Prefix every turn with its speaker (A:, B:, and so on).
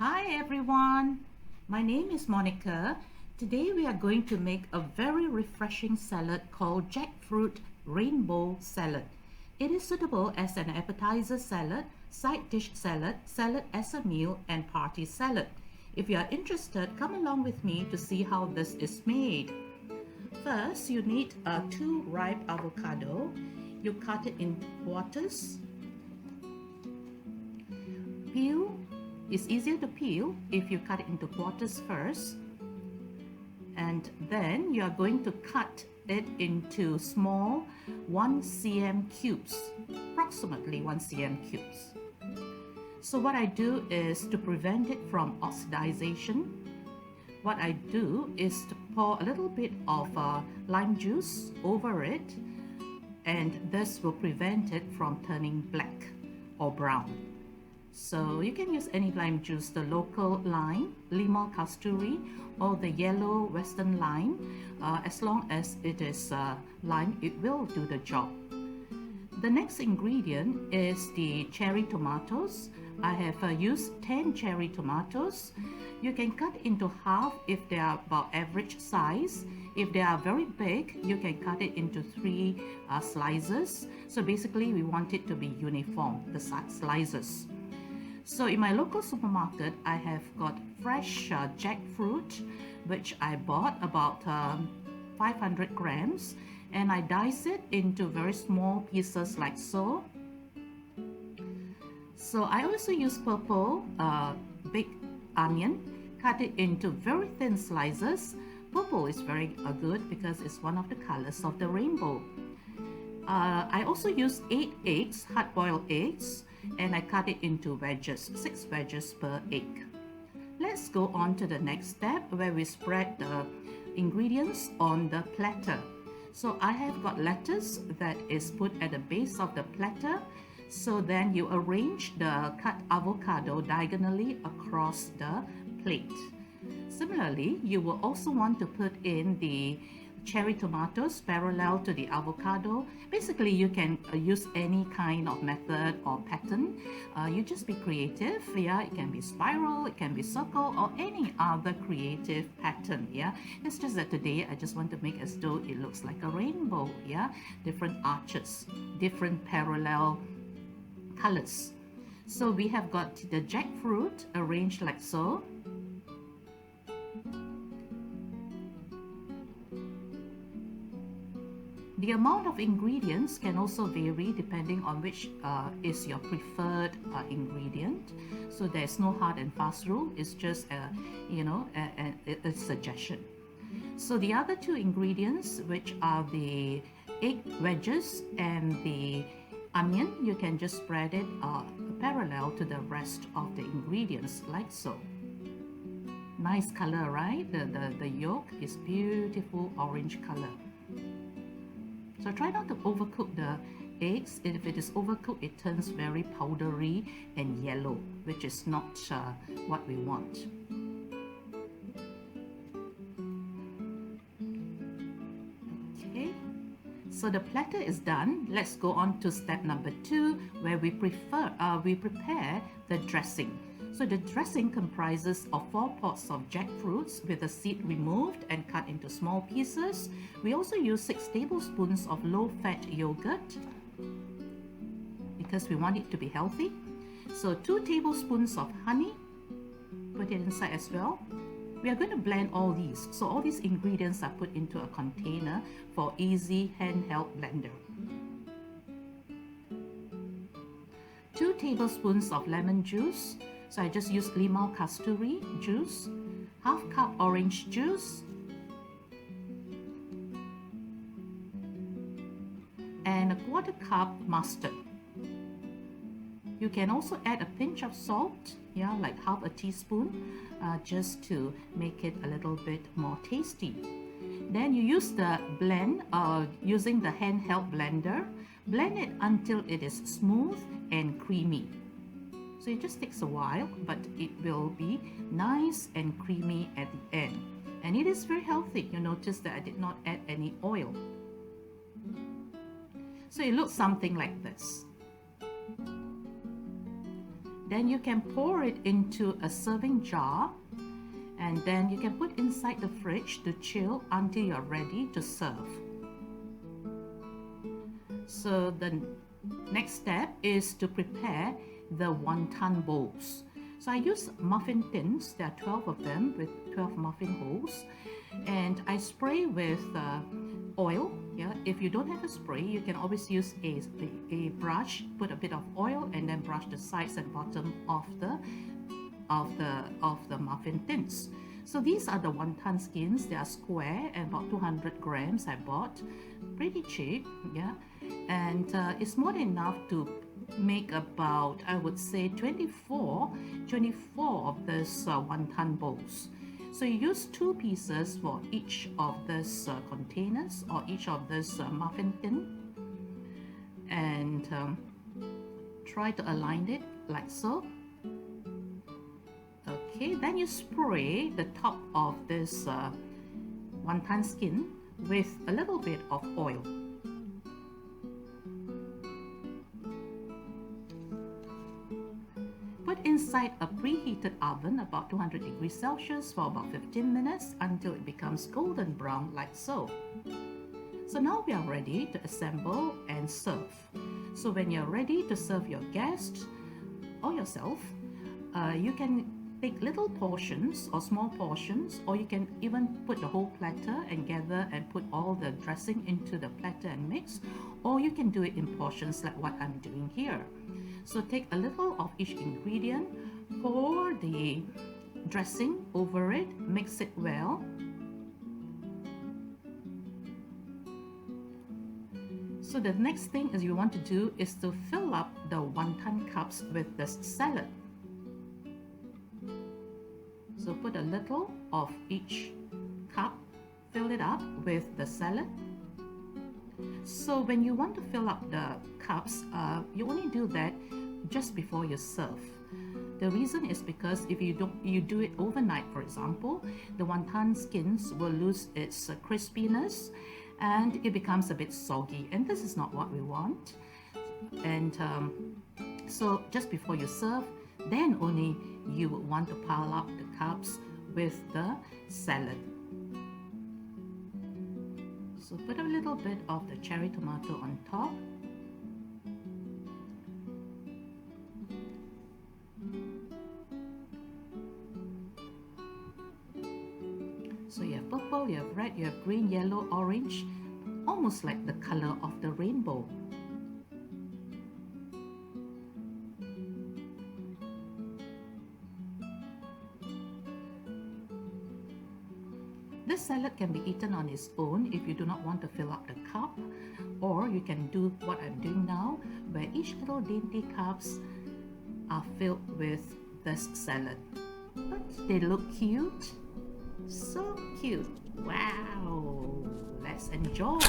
A: Hi everyone, my name is Monica. Today we are going to make a very refreshing salad called jackfruit rainbow salad. It is suitable as an appetizer salad, side dish salad, salad as a meal, and party salad. If you are interested, come along with me to see how this is made. First, you need two ripe avocado. You cut it in quarters. Peel. It's easier to peel if you cut it into quarters first, and then you are going to cut it into small 1 cm cubes, approximately 1 cm cubes. So what I do is to prevent it from oxidization. What I do is to pour a little bit of lime juice over it, and this will prevent it from turning black or brown. So you can use any lime juice, the local lime, Limau Kasturi, or the yellow western lime. As long as it is lime, it will do the job. The next ingredient is the cherry tomatoes. I have used 10 cherry tomatoes. You can cut into half if they are about average size. If they are very big, you can cut it into 3 slices. So basically we want it to be uniform, the slices. So in my local supermarket, I have got fresh jackfruit, which I bought about 500 grams, and I dice it into very small pieces like so. So I also use purple big onion, cut it into very thin slices. Purple is very good because it's one of the colors of the rainbow. I also use 8 eggs, hard-boiled eggs, and I cut it into wedges, 6 wedges per egg. Let's go on to the next step where we spread the ingredients on the platter. So I have got lettuce that is put at the base of the platter. So then you arrange the cut avocado diagonally across the plate. Similarly, you will also want to put in the cherry tomatoes parallel to the avocado. Basically, you can use any kind of method or pattern. You just be creative. Yeah, it can be spiral, it can be circle, or any other creative pattern. Yeah, it's just that today I just want to make as though it looks like a rainbow. Yeah, different arches, different parallel colors. So we have got the jackfruit arranged like so. The amount of ingredients can also vary depending on which is your preferred ingredient. So there's no hard and fast rule. It's just a suggestion. So the other 2 ingredients, which are the egg wedges and the onion, you can just spread it parallel to the rest of the ingredients like so. Nice color, right? The yolk is beautiful orange color. So try not to overcook the eggs. If it is overcooked, it turns very powdery and yellow, which is not what we want. Okay, so the platter is done. Let's go on to step number 2, where we prepare the dressing. So the dressing comprises of 4 pods of jackfruits with the seed removed and cut into small pieces. We also use 6 tablespoons of low-fat yogurt because we want it to be healthy. So 2 tablespoons of honey, put it inside as well. We are going to blend all these. So all these ingredients are put into a container for easy handheld blender. 2 tablespoons of lemon juice. So I just used Limau Kasturi juice, half cup orange juice, and a 1/4 cup mustard. You can also add a pinch of salt, yeah, like half a teaspoon, just to make it a little bit more tasty. Then you use the blend using the handheld blender. Blend it until it is smooth and creamy. So it just takes a while, but it will be nice and creamy at the end. And it is very healthy. You notice that I did not add any oil. So it looks something like this. Then you can pour it into a serving jar, and then you can put inside the fridge to chill until you're ready to serve. So the next step is to prepare the wonton bowls. So I use muffin tins. There are 12 of them with 12 muffin holes, and I spray with oil. Yeah, if you don't have a spray, you can always use a brush, put a bit of oil, and then brush the sides and bottom of the muffin tins. So these are the wonton skins. They are square and about 200 grams I bought. Pretty cheap, yeah. And it's more than enough to make about, I would say, 24 of these wonton bowls. So you use 2 pieces for each of these containers or each of this muffin tin, and try to align it like so. Okay, then you spray the top of this wonton skin with a little bit of oil. Put inside a preheated oven about 200 degrees Celsius for about 15 minutes until it becomes golden brown like so. So now we are ready to assemble and serve. So when you're ready to serve your guests or yourself, you can take little portions or small portions, or you can even put the whole platter and gather and put all the dressing into the platter and mix, or you can do it in portions like what I'm doing here. So take a little of each ingredient, pour the dressing over it, mix it well. So the next thing is you want to do is to fill up the wonton cups with this salad. So put a little of each cup, fill it up with the salad. So when you want to fill up the cups, you only do that just before you serve. The reason is because if you do it overnight, for example, the wonton skins will lose its crispiness and it becomes a bit soggy, and this is not what we want. And so just before you serve, then only you would want to pile up the cups with the salad. So put a little bit of the cherry tomato on top. So you have purple, you have red, you have green, yellow, orange, almost like the color of the rainbow. This salad can be eaten on its own if you do not want to fill up the cup, or you can do what I'm doing now, where each little dainty cups are filled with this salad. But they look cute, so cute. Wow, let's enjoy.